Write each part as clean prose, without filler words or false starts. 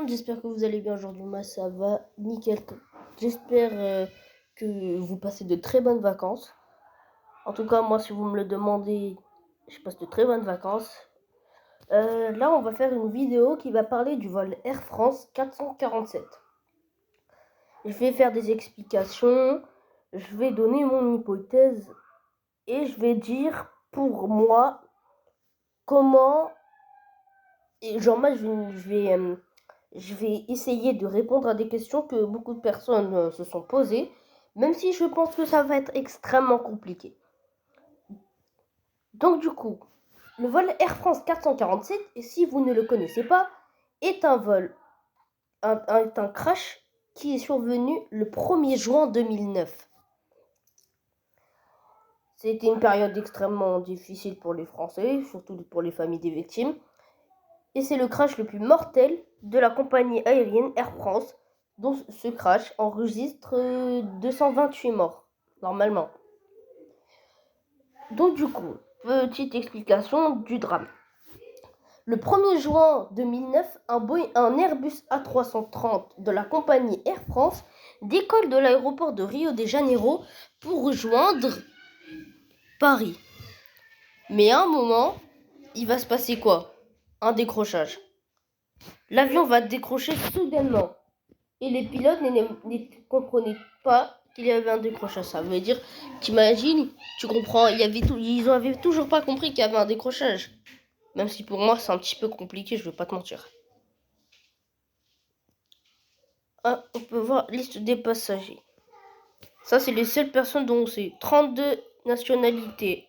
monde, j'espère que vous allez bien aujourd'hui. Moi, ça va nickel. J'espère que vous passez de très bonnes vacances. En tout cas, moi, si vous me le demandez, je passe de très bonnes vacances. Là, on va faire une vidéo qui va parler du vol Air France 447. Je vais faire des explications, je vais donner mon hypothèse et je vais dire pour moi comment... Et genre, moi, je vais essayer de répondre à des questions que beaucoup de personnes se sont posées, même si je pense que ça va être extrêmement compliqué. Donc du coup, le vol Air France 447, et si vous ne le connaissez pas, est un crash qui est survenu le 1er juin 2009. C'était une période extrêmement difficile pour les Français, surtout pour les familles des victimes. Et c'est le crash le plus mortel de la compagnie aérienne Air France, dont ce crash enregistre 228 morts, normalement. Donc du coup, petite explication du drame. Le 1er juin 2009, un Airbus A330 de la compagnie Air France décolle de l'aéroport de Rio de Janeiro pour rejoindre Paris. Mais à un moment, il va se passer quoi? Un décrochage. L'avion va décrocher soudainement. Et les pilotes ne comprenaient pas qu'il y avait un décrochage. Ça veut dire, t'imagines, tu comprends, ils n'avaient toujours pas compris qu'il y avait un décrochage. Même si pour moi, c'est un petit peu compliqué, je ne vais pas te mentir. Ah, on peut voir liste des passagers. Ça, c'est les seules personnes dont on sait. 32 nationalités.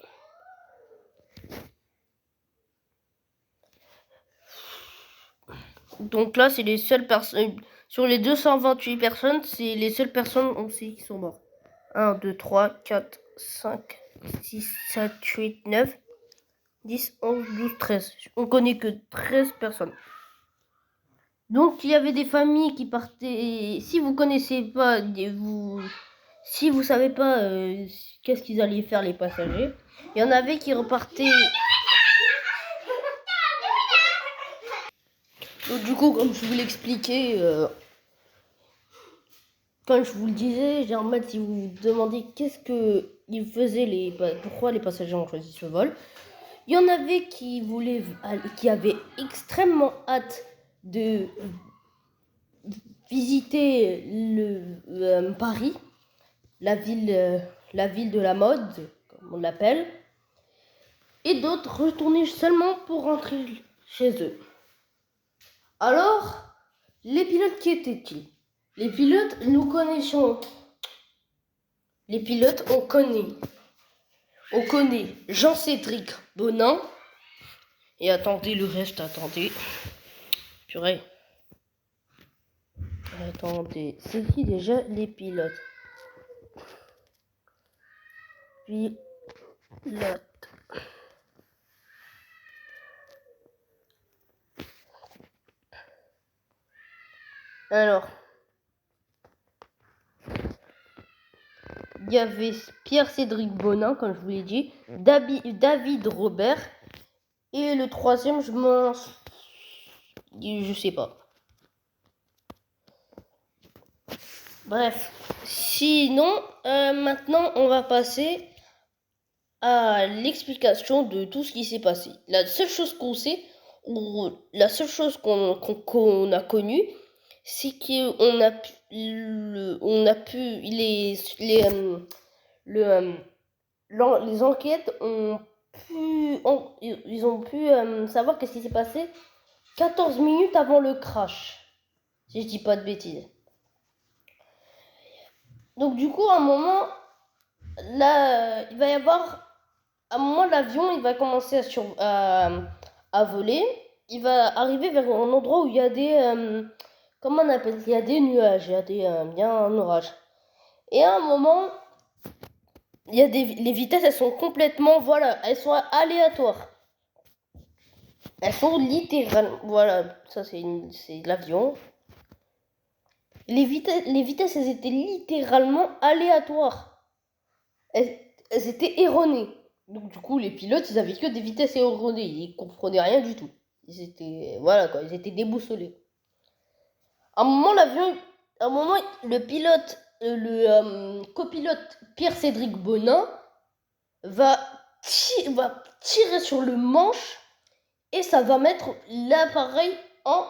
Donc là, c'est les seules personnes... Sur les 228 personnes, c'est les seules personnes on sait qui sont mortes. 1, 2, 3, 4, 5, 6, 7, 8, 9, 10, 11, 12, 13. On connaît que 13 personnes. Donc, il y avait des familles qui partaient... Si vous connaissez pas, si vous savez pas qu'est-ce qu'ils allaient faire les passagers, il y en avait qui repartaient... Donc, du coup, comme je vous l'expliquais... Comme je vous le disais, j'ai en mode, si vous vous demandez qu'est-ce que ils faisaient, pourquoi les passagers ont choisi ce vol, il y en avait qui avaient extrêmement hâte de visiter Paris, la ville de la mode, comme on l'appelle, et d'autres retourner seulement pour rentrer chez eux. Alors, les pilotes, qui étaient-ils? Les pilotes, nous connaissons. Les pilotes, on connaît. On connaît Jean-Cédric Bonin. Et attendez, le reste, attendez. Purée. Attendez, c'est qui déjà les pilotes? Pilote. Alors, il y avait Pierre-Cédric Bonin, comme je vous l'ai dit, David Robert, et le troisième, je sais pas. Bref, sinon, maintenant, on va passer à l'explication de tout ce qui s'est passé. La seule chose qu'on sait, ou la seule chose qu'on a connue, c'est qu'on a pu, les enquêtes ont pu savoir qu'est-ce qui s'est passé 14 minutes avant le crash, si je dis pas de bêtises. Donc du coup, à un moment, là, il va y avoir... À un moment, l'avion, il va commencer à voler. Il va arriver vers un endroit où il y a des... comment on appelle? Il y a des nuages, il y a bien un orage. Et à un moment, il y a les vitesses, elles sont complètement... Voilà, elles sont aléatoires. Elles sont littéralement... Voilà, ça c'est l'avion. Les vitesses, elles étaient littéralement aléatoires. Elles étaient erronées. Donc du coup, les pilotes, ils avaient que des vitesses erronées. Ils comprenaient rien du tout. Ils étaient... Voilà quoi, ils étaient déboussolés. À un moment, l'avion, à un moment, le pilote, le copilote Pierre-Cédric Bonin va tirer sur le manche et ça va mettre l'appareil en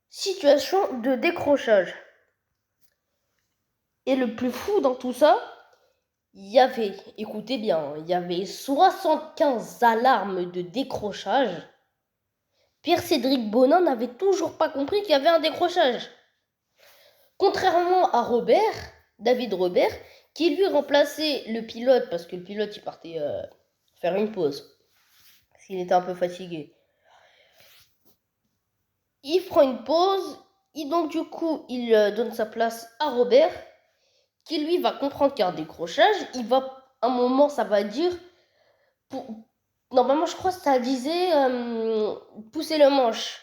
situation de décrochage. Et le plus fou dans tout ça, il y avait, écoutez bien, il y avait 75 alarmes de décrochage. Pierre-Cédric Bonin n'avait toujours pas compris qu'il y avait un décrochage. Contrairement à David Robert, qui lui remplaçait le pilote, parce que le pilote il partait faire une pause, parce qu'il était un peu fatigué. Il prend une pause, et donc du coup il donne sa place à Robert, qui lui va comprendre qu'il y a un décrochage. Il va, un moment ça va dire, normalement je crois que ça disait pousser le manche.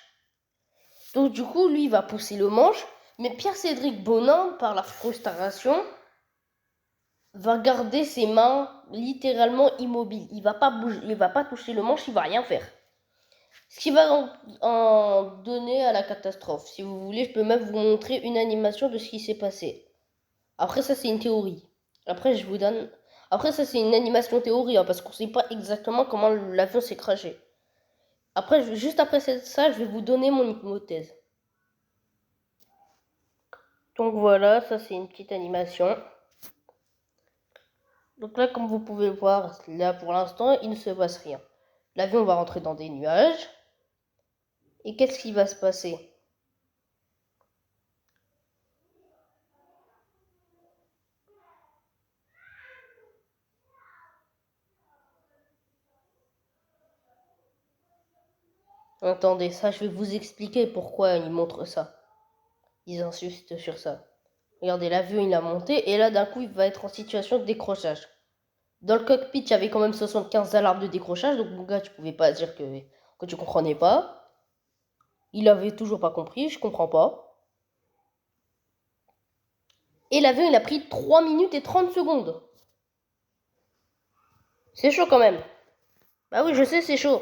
Donc du coup lui il va pousser le manche, mais Pierre-Cédric Bonin, par la frustration, va garder ses mains littéralement immobiles. Il va pas bouger, il va pas toucher le manche, il va rien faire. Ce qui va en donner à la catastrophe. Si vous voulez, je peux même vous montrer une animation de ce qui s'est passé. Après ça, c'est une théorie. Après, je vous donne. Après ça, c'est une animation théorie, hein, parce qu'on sait pas exactement comment l'avion s'est crashé. Après, juste après ça, je vais vous donner mon hypothèse. Donc voilà, ça c'est une petite animation. Donc là, comme vous pouvez voir, là pour l'instant, il ne se passe rien. L'avion va rentrer dans des nuages. Et qu'est-ce qui va se passer? Attendez, ça, je vais vous expliquer pourquoi ils montrent ça. Ils insistent sur ça. Regardez, l'avion, il a monté, et là, d'un coup, il va être en situation de décrochage. Dans le cockpit, il y avait quand même 75 alarmes de décrochage, donc mon gars, tu pouvais pas dire que tu comprenais pas. Il avait toujours pas compris, je comprends pas. Et l'avion, il a pris 3 minutes et 30 secondes. C'est chaud quand même. Bah oui, je sais, c'est chaud.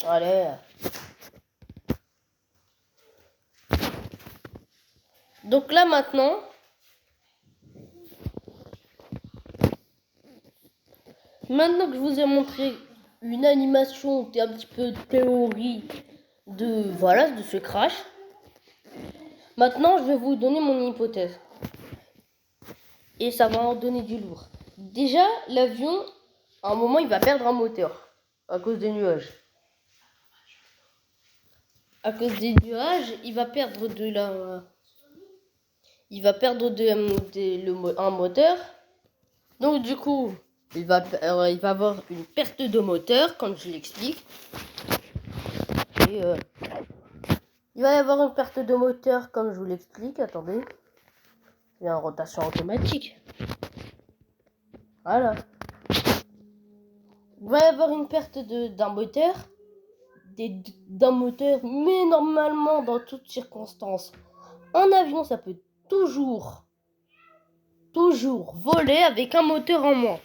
Allez. Donc là, maintenant, que je vous ai montré une animation et un petit peu de théorie de ce crash, maintenant, je vais vous donner mon hypothèse. Et ça va en donner du lourd. Déjà, l'avion, à un moment, il va perdre un moteur à cause des nuages. À cause des nuages, il va perdre un moteur. Donc du coup, il va avoir une perte de moteur, comme je l'explique. Et il va y avoir une perte de moteur, comme je vous l'explique. Attendez. Il y a une rotation automatique. Voilà. Il va y avoir une perte d'un moteur. D'un moteur, mais normalement, dans toutes circonstances, un avion, ça peut toujours voler avec un moteur en moins.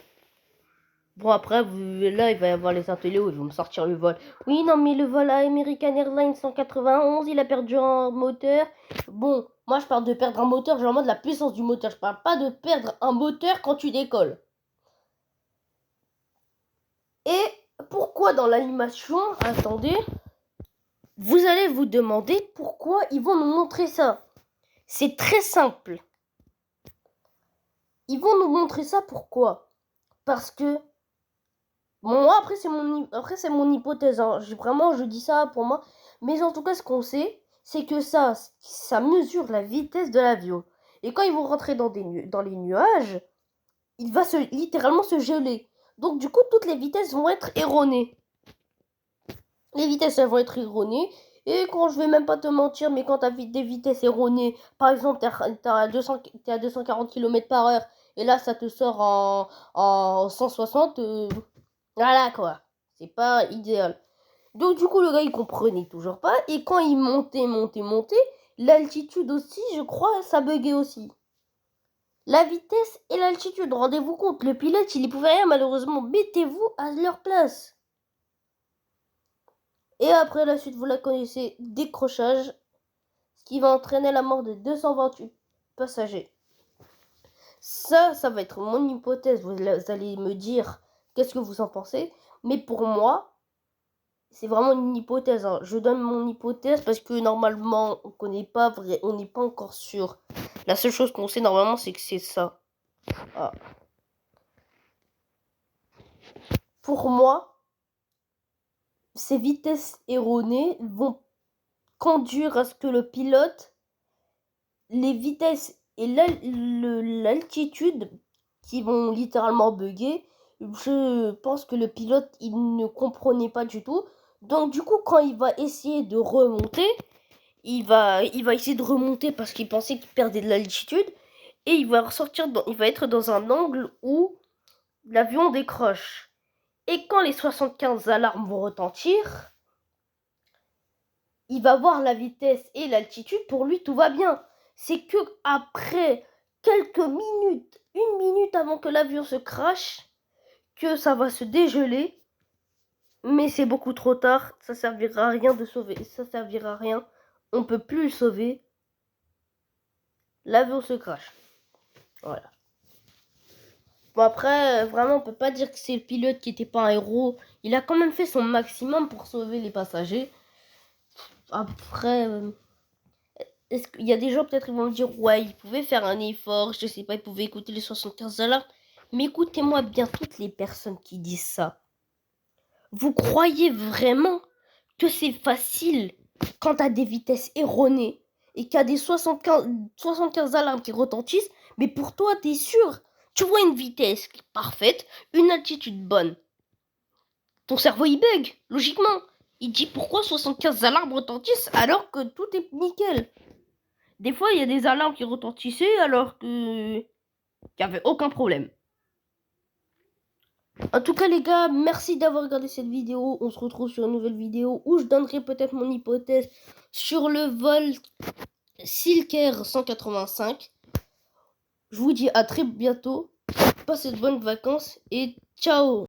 Bon, après, là, il va y avoir les ateliers où ils vont me sortir le vol. Oui, non, mais le vol à American Airlines 191, il a perdu un moteur. Bon, moi, je parle de perdre un moteur, genre en mode la puissance du moteur. Je parle pas de perdre un moteur quand tu décolles. Et pourquoi dans l'animation, attendez, vous allez vous demander pourquoi ils vont nous montrer ça. C'est très simple. Ils vont nous montrer ça pourquoi? Parce que moi, après, c'est mon hypothèse. Hein. Je dis ça pour moi. Mais en tout cas, ce qu'on sait, c'est que ça mesure la vitesse de l'avion. Et quand ils vont rentrer dans les nuages, il va littéralement se geler. Donc, du coup, toutes les vitesses vont être erronées. Les vitesses, elles vont être erronées. Et quand je vais même pas te mentir, mais quand tu as des vitesses erronées, par exemple, t'es à 240 km/h, et là, ça te sort en 160, voilà quoi. C'est pas idéal. Donc du coup, le gars, il comprenait toujours pas. Et quand il montait, l'altitude aussi, je crois, ça buguait aussi. La vitesse et l'altitude, rendez-vous compte, le pilote, il y pouvait rien malheureusement. Mettez-vous à leur place. Et après la suite, vous la connaissez, décrochage, ce qui va entraîner la mort de 228 passagers. Ça va être mon hypothèse. Vous allez me dire qu'est-ce que vous en pensez. Mais pour moi, c'est vraiment une hypothèse. Hein. Je donne mon hypothèse parce que normalement, on n'est pas encore sûr. La seule chose qu'on sait normalement, c'est que c'est ça. Ah. Pour moi, ces vitesses erronées vont conduire à ce que le pilote, les vitesses et l'altitude qui vont littéralement bugger, je pense que le pilote, il ne comprenait pas du tout. Donc du coup, quand il va essayer de remonter, il va essayer de remonter parce qu'il pensait qu'il perdait de l'altitude. Et il va il va être dans un angle où l'avion décroche. Et quand les 75 alarmes vont retentir, il va voir la vitesse et l'altitude, pour lui tout va bien. C'est que après quelques minutes, 1 minute avant que l'avion se crache, que ça va se dégeler. Mais c'est beaucoup trop tard, ça servira à rien de sauver, ça servira à rien. On peut plus le sauver. L'avion se crache. Voilà. Bon après, vraiment on peut pas dire que c'est le pilote qui était pas un héros. Il a quand même fait son maximum pour sauver les passagers. Après, est-ce qu'il y a des gens peut-être qui vont me dire ouais, il pouvait faire un effort, je sais pas, il pouvait écouter les 75 alarmes. Mais écoutez-moi bien toutes les personnes qui disent ça. Vous croyez vraiment que c'est facile quand t'as des vitesses erronées et qu'il y a des 75 alarmes qui retentissent, mais pour toi, t'es sûr? Tu vois une vitesse parfaite, une altitude bonne. Ton cerveau, il bug, logiquement. Il dit pourquoi 75 alarmes retentissent alors que tout est nickel. Des fois, il y a des alarmes qui retentissaient alors que qu'il n'y avait aucun problème. En tout cas les gars, merci d'avoir regardé cette vidéo. On se retrouve sur une nouvelle vidéo où je donnerai peut-être mon hypothèse sur le vol Silk Air 185. Je vous dis à très bientôt. Passez de bonnes vacances et ciao.